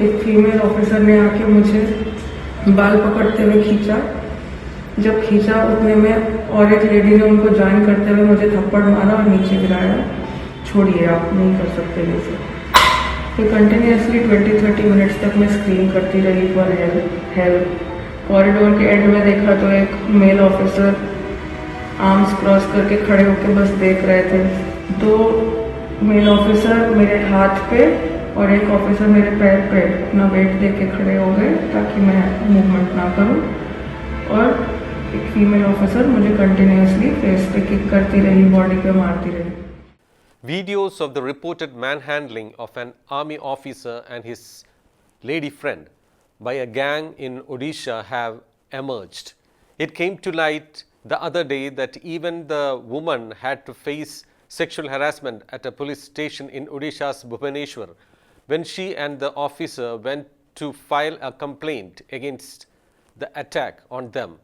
एक female officer ने आके मुझे बाल पकड़ते हुए खींचा। जब खींचा उतने में और एक लेडी ने उनको ज्वाइन करते हुए मुझे थप्पड़ मारा और नीचे गिराया। छोड़िए, आप नहीं कर सकते वैसे। फिर कंटिन्यूसली 20-30 मिनट्स तक मैं स्क्रीन करती रही फॉर हेल्प। कॉरिडोर के एंड में देखा तो एक मेल ऑफिसर आर्म्स क्रॉस करके खड़े होकर बस देख रहे थे। दो मेल ऑफिसर मेरे हाथ पे और एक ऑफिसर मेरे पैर पे अपना वेट दे के खड़े हो गए ताकि मैं मूवमेंट ना करूं, और एक फीमेल ऑफिसर मुझे कंटिन्यूसली फेस पे किक करती रही, बॉडी पे मारती रही। Videos of the reported manhandling of an army officer and his lady friend by a gang in Odisha have emerged. It came to light the other day that even the woman had to face sexual harassment at a police station in Odisha's Bhubaneswar when she and the officer went to file a complaint against the attack on them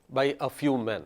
by a few men.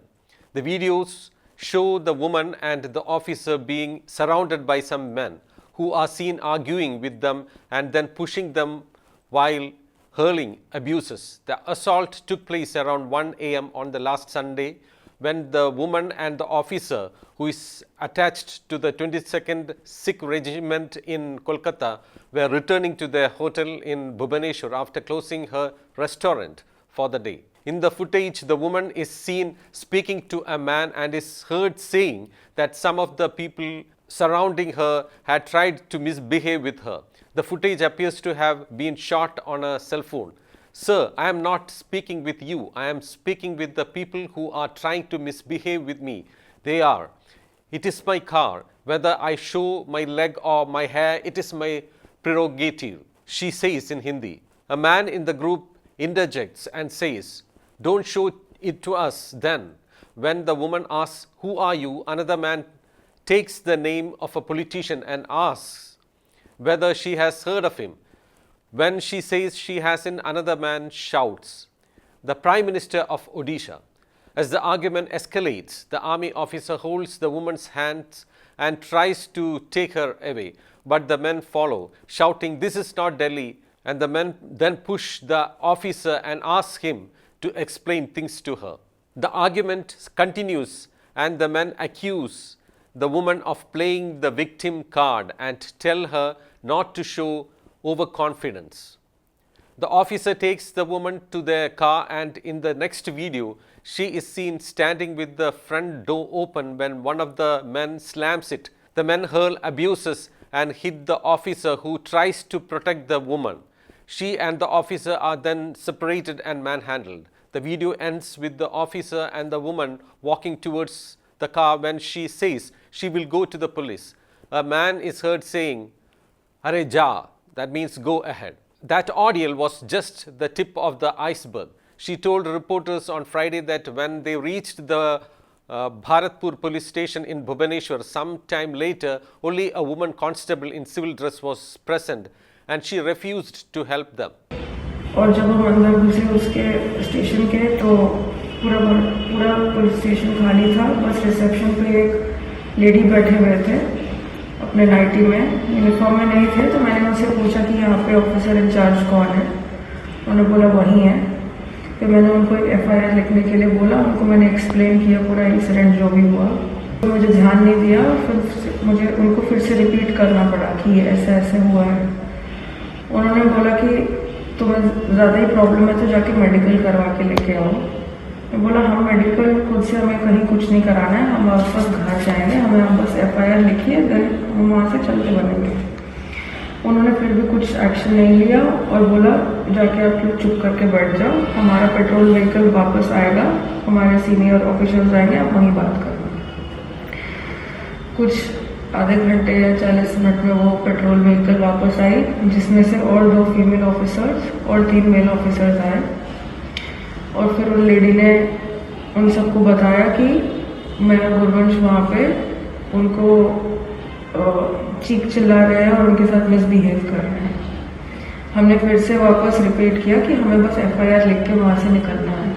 The videos show the woman and the officer being surrounded by some men who are seen arguing with them and then pushing them while hurling abuses. The assault took place around 1 a.m. on the last Sunday when the woman and the officer, who is attached to the 22nd Sikh Regiment in Kolkata, were returning to their hotel in Bhubaneswar after closing her restaurant for the day. In the footage, the woman is seen speaking to a man and is heard saying that some of the people surrounding her had tried to misbehave with her. The footage appears to have been shot on a cell phone. Sir, I am not speaking with you. I am speaking with the people who are trying to misbehave with me. They are. It is my car. Whether I show my leg or my hair, it is my prerogative, she says in Hindi. A man in the group interjects and says, "Don't show it to us then." When the woman asks, "Who are you?" another man takes the name of a politician and asks whether she has heard of him. When she says she hasn't, another man shouts, "The Prime Minister of Odisha." As the argument escalates, the army officer holds the woman's hands and tries to take her away, but the men follow, shouting, "This is not Delhi," and the men then push the officer and ask him to explain things to her. The argument continues and the men accuse the woman of playing the victim card and tell her not to show overconfidence. The officer takes the woman to their car, and in the next video, she is seen standing with the front door open when one of the men slams it. The men hurl abuses and hit the officer, who tries to protect the woman. She and the officer are then separated and manhandled. The video ends with the officer and the woman walking towards the car when she says she will go to the police. A man is heard saying, "Are ja," that means go ahead. That ordeal was just the tip of the iceberg. She told reporters on Friday that when they reached the Bharatpur police station in Bhubaneswar some time later, only a woman constable in civil dress was present and she refused to help them. और जब हम अंदर घुसे उसके station के तो पूरा police station खाली था। बस रिसेप्शन पे एक लेडी बैठे हुए थे अपने नाइटी में, यूनिफॉर्म में नहीं थे। तो मैंने उनसे पूछा कि यहाँ पे ऑफिसर इंचार्ज कौन है। उन्होंने बोला वही है। फिर मैंने उनको एक FIR लिखने के लिए बोला। उनको मैंने एक्सप्लेन किया पूरा इंसिडेंट जो भी हुआ। तो मुझे ध्यान नहीं दिया, फिर मुझे उनको फिर से रिपीट करना पड़ा कि ये ऐसा ऐसे हुआ है। उन्होंने बोला कि तुम्हें ज़्यादा ही प्रॉब्लम है तो जाके मेडिकल करवा के लेके आओ। मैं बोला हम मेडिकल खुद से हमें कहीं कुछ नहीं कराना है, हम वापस घर जाएंगे, हमें आप बस FIR लिखिए, देन हम वहाँ से चलते बनेंगे। उन्होंने फिर भी कुछ एक्शन नहीं लिया और बोला जाके आप लोग चुप करके बैठ जाओ, हमारा पेट्रोल व्हीकल वापस आएगा, हमारे सीनियर ऑफिसर्स आएंगे, आप वहीं बात करना। कुछ आधे घंटे या 40 मिनट में वो पेट्रोल व्हीकल वापस आई, जिसमें से और 2 फीमेल ऑफिसर्स और 3 मेल ऑफिसर्स आए। और फिर उन लेडी ने उन सबको बताया कि मैं गुरवंश वहाँ पे उनको चीख चिल्ला रहे हैं और उनके साथ मिसबिहेव कर रहे हैं। हमने फिर से वापस रिपीट किया कि हमें बस FIR लिख के वहाँ से निकलना है।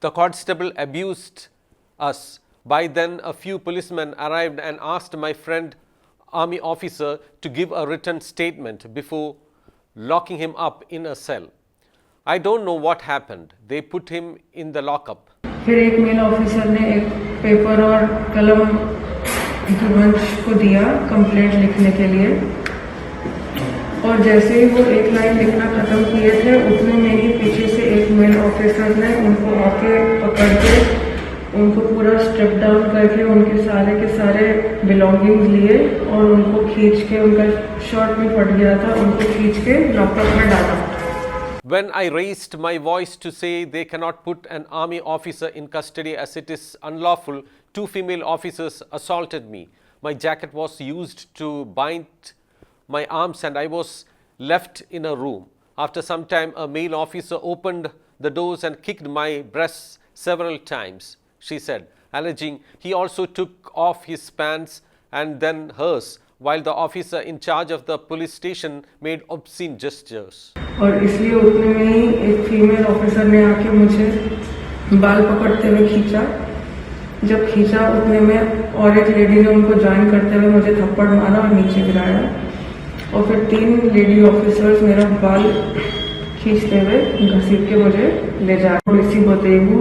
The constable abused us. By then, a few policemen arrived and asked my friend, army officer, to give a written statement before locking him up in a cell. I don't know what happened. They put him in the lockup. फिर एक mail officer ने एक paper और कलम धुरंश को दिया complaint लिखने के लिए, और जैसे ही वो एक लाइन लिखना खत्म किए थे उतने में ही पीछे से एक मेल ऑफिसर ने उनको आके पकड़ के उनको पूरा स्ट्रिप डाउन करके उनके सारे के सारे बिलोंगिंग्स लिए और उनको खींच के, उनका शर्ट में फट गया था, उनको खींच के लॉकअप में डाला. When I raised my voice to say they cannot put an army officer in custody as it is unlawful, two female officers assaulted me. My jacket was used to bind my arms and I was left in a room. After some time, a male officer opened the doors and kicked my breasts several times, she said, alleging he also took off his pants and then hers, while the officer in charge of the police station made obscene gestures. और इसलिए उतने में ही एक female officer ने आके मुझे बाल पकड़ते हुए खींचा. जब खींचा उतने में और एक लेडी ने उनको ज्वाइन करते हुए मुझे थप्पड़ मारा और नीचे गिराया, और फिर 3 लेडी ऑफिसर्स मेरा बाल खींचते हुए घसीट के मुझे ले जा रहे. इसी बतेबू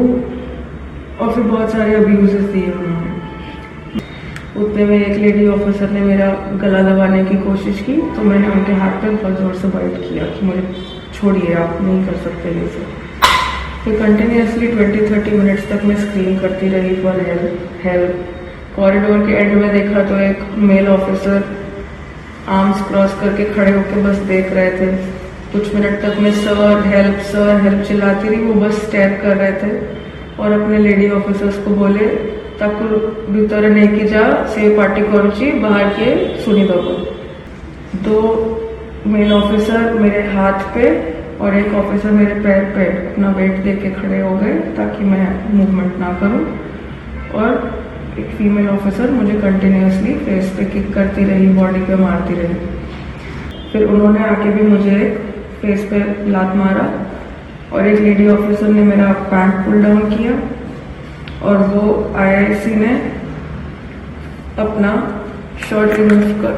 और फिर बहुत सारे अब्यूजेस दिए उन्होंने. उतने में एक लेडी ऑफिसर ने मेरा गला दबाने की कोशिश की तो मैंने उनके हाथ पे बहुत जोर से बाइट किया कि मुझे छोड़िए, आप नहीं कर सकते ये सब. फिर कंटिन्यूसली 20-30 मिनट्स तक मैं स्क्रीन करती रही फॉर हेल्प. कॉरिडोर के एंड में देखा तो एक मेल ऑफिसर आर्म्स क्रॉस करके खड़े होकर बस देख रहे थे. कुछ मिनट तक मैं सर हेल्प चिल्लाती रही, वो बस स्टेयर कर रहे थे और अपने लेडी ऑफिसर्स को बोले ताकि भीतर नहीं जा से पार्टी करुची बाहर के सुनी दो. 2 मेल ऑफिसर मेरे हाथ पे और एक ऑफिसर मेरे पैर पे अपना वेट दे के खड़े हो गए ताकि मैं मूवमेंट ना करूं, और एक फीमेल ऑफिसर मुझे कंटिन्यूसली फेस पे किक करती रही, बॉडी पे मारती रही. फिर उन्होंने आके भी मुझे एक फेस पे लात मारा और एक लेडी ऑफिसर ने मेरा पैंट पुल डाउन किया और वो आईआईसी ने अपना शर्ट रिमूव कर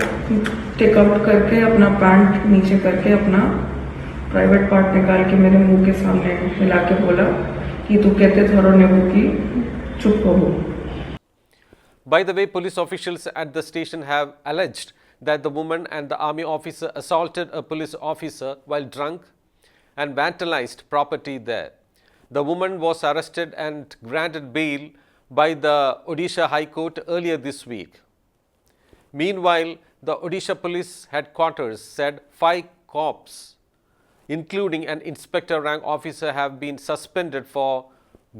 टेक आउट करके अपना पैंट नीचे करके अपना प्राइवेट पार्ट निकाल के मेरे मुंह के सामने हिला के बोला कि तू कहते थोड़ा नेबू की चुप हो. By the way, police officials at the station have alleged that the woman and the army officer assaulted a police officer while drunk and vandalized property there. The woman was arrested and granted bail by the Odisha High Court earlier this week. Meanwhile, the Odisha Police Headquarters said 5 cops, including an inspector rank officer, have been suspended for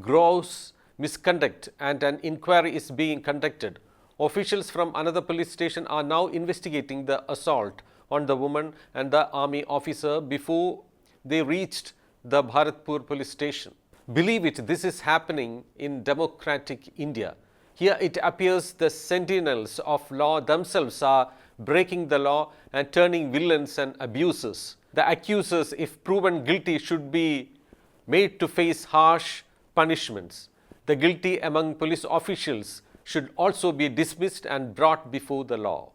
gross misconduct and an inquiry is being conducted. Officials from another police station are now investigating the assault on the woman and the army officer before they reached the Bharatpur police station. Believe it, this is happening in democratic India. Here it appears the sentinels of law themselves are breaking the law and turning villains and abusers. The accusers, if proven guilty, should be made to face harsh punishments. The guilty among police officials should also be dismissed and brought before the law.